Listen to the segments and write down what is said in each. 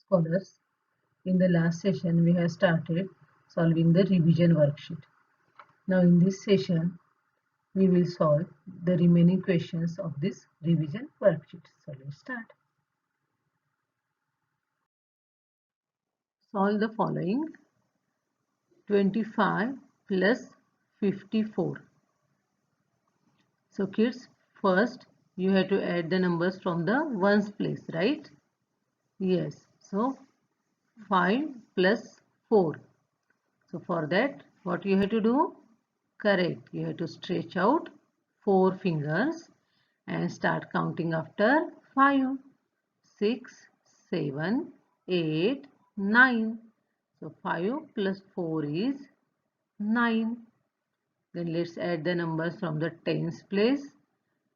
scholars, in the last session we have started solving the revision worksheet. Now in this session we will solve the remaining questions of this revision worksheet. So let's start. Solve the following: 25 plus 54. So kids, first you have to add the numbers from the ones place, right? Yes. So 5 plus 4. So for that, what you have to do? Correct. You have to stretch out 4 fingers and start counting after 5, 6, 7, 8, 9. So 5 plus 4 is 9. Then let's add the numbers from the tens place.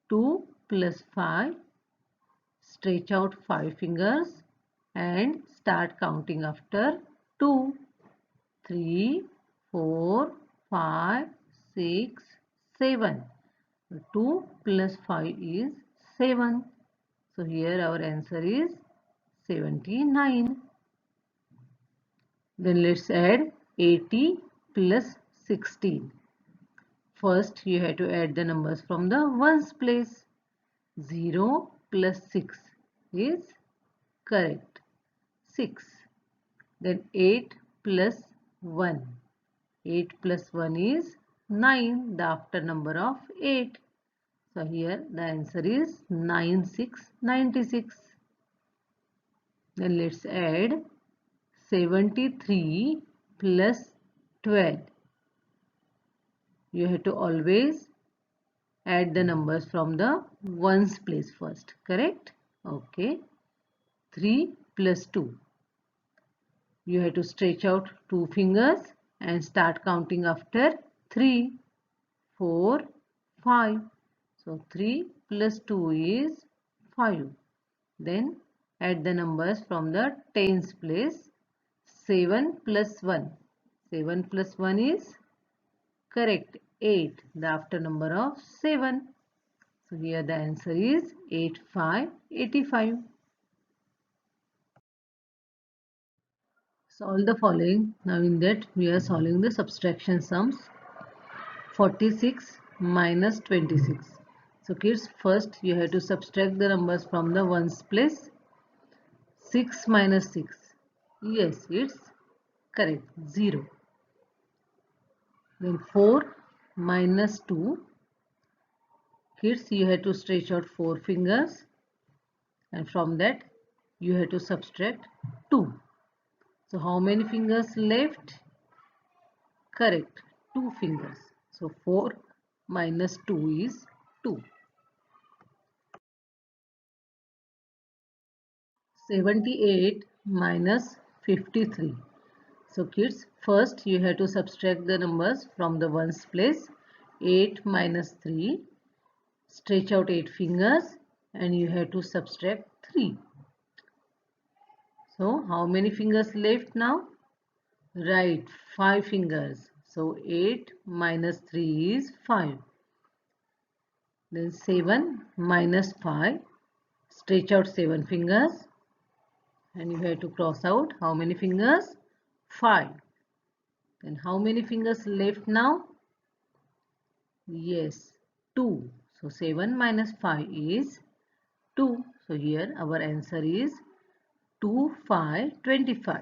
2 plus 5. Stretch out 5 fingers and start counting after 2. 3, 4, 5, 6, 7. 2 plus 5 is 7. So here our answer is 79. Then let's add 80 plus 16. First you have to add the numbers from the ones place. 0 plus 6 is correct, 6. Then 8 plus 1. 8 plus 1 is 9, the after number of 8. So here the answer is 96. Then let's add 73 plus 12. You have to always add the numbers from the ones place first, correct? Okay. 3 plus 2. You have to stretch out 2 fingers and start counting after 3, 4, 5. So 3 plus 2 is 5. Then add the numbers from the tens place. 7 plus 1. 7 plus 1 is correct, 8. The after number of 7. So here the answer is 85. Solve the following. Now in that we are solving the subtraction sums. 46 minus 26. So kids, first you have to subtract the numbers from the ones place. 6 minus 6. Yes, it's correct, 0. Then 4 minus 2. Kids, you have to stretch out 4 fingers and from that you have to subtract 2. So how many fingers left? Correct, 2 fingers. So 4 minus 2 is 2. 78 minus 53. So kids, first you have to subtract the numbers from the ones place. 8 minus 3. Stretch out 8 fingers and you have to subtract 3. So how many fingers left now? Right, 5 fingers. So 8 minus 3 is 5. Then 7 minus 5. Stretch out 7 fingers and you have to cross out how many fingers? 5. Then how many fingers left now? Yes, 2. So 7 minus 5 is 2. So here our answer is 2, 5, 25.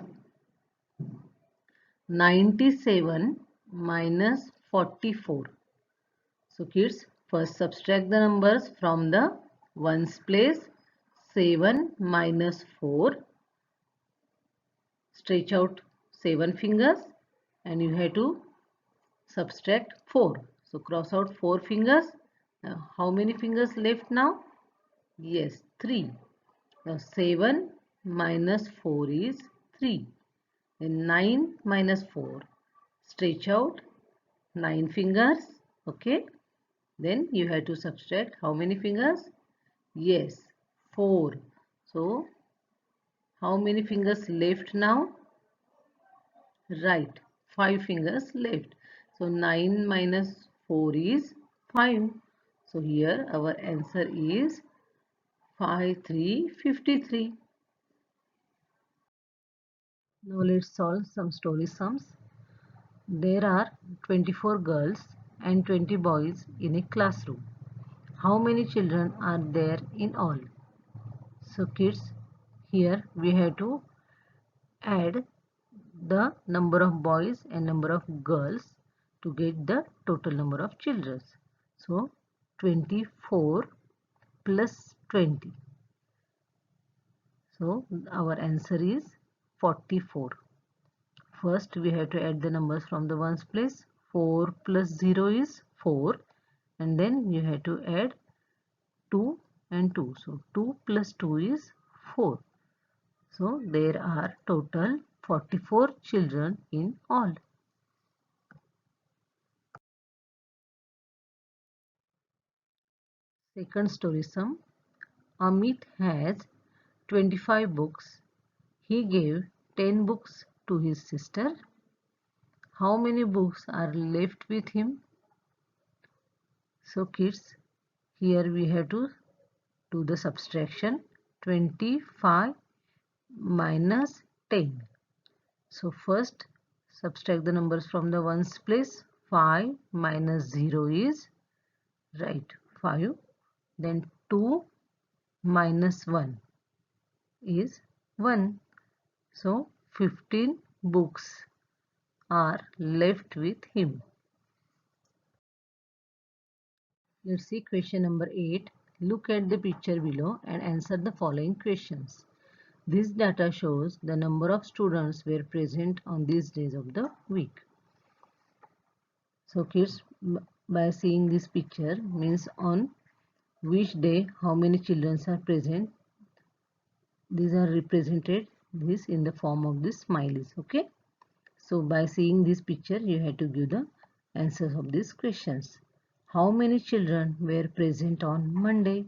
97 minus 44. So kids, first subtract the numbers from the ones place. 7 minus 4. Stretch out 7 fingers and you have to subtract 4. So cross out 4 fingers. Now how many fingers left now? Yes, 3. Now 7 minus 4 is 3. Then 9 minus 4. Stretch out 9 fingers. Okay. Then you have to subtract how many fingers? Yes, 4. So how many fingers left now? Right, 5 fingers left. So 9 minus 4 is 5. So here our answer is 5, 3, 53. Now let's solve some story sums. There are 24 girls and 20 boys in a classroom. How many children are there in all? So kids, here we have to add the number of boys and number of girls to get the total number of children. So 24 plus 20. So our answer is 44. First we have to add the numbers from the ones place. 4 plus 0 is 4, and then you have to add 2 and 2. So 2 plus 2 is 4. So there are total 44 children in all. Second story sum. Amit has 25 books. He gave 10 books to his sister. How many books are left with him? So kids, here we have to do the subtraction. 25 minus 10. So first subtract the numbers from the ones place. 5 minus 0 is, right, 5. Then 2 minus 1 is 1. So 15 books are left with him. Let's see question number 8. Look at the picture below and answer the following questions. This data shows the number of students were present on these days of the week. So kids, by seeing this picture means on which day how many children are present. These are represented this in the form of this smileys. Okay. So by seeing this picture you have to give the answers of these questions. How many children were present on Monday?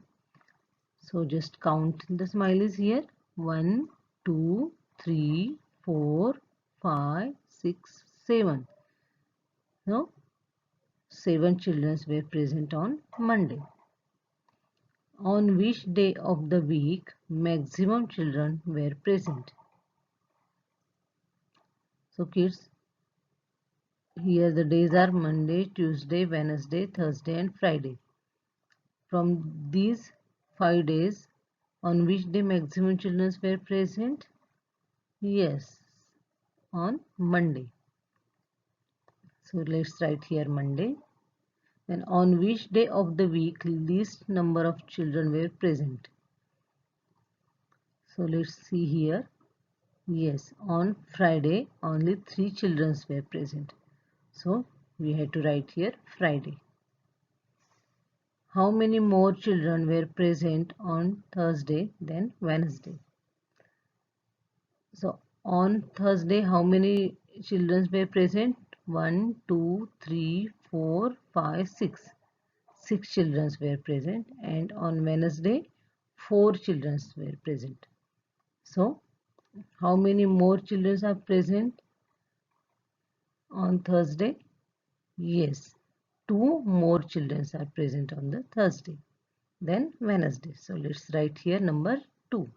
So just count the smileys here. 1, 2, 3, 4, 5, 6, 7. So 7 children were present on Monday. On which day of the week maximum children were present? So kids, here the days are Monday, Tuesday, Wednesday, Thursday and Friday. From these 5 days, on which day maximum children were present? Yes, on Monday. So let's write here Monday. Then on which day of the week least number of children were present? So let's see here. Yes, on Friday only 3 children were present. So we had to write here Friday. How many more children were present on Thursday than Wednesday? So on Thursday how many children were present? 1, 2, 3, 4, 5, 6. 6 children were present, and on Wednesday 4 children were present. So how many more children are present on Thursday? Yes, 2 more children are present on the Thursday than Wednesday. So let's write here number 2.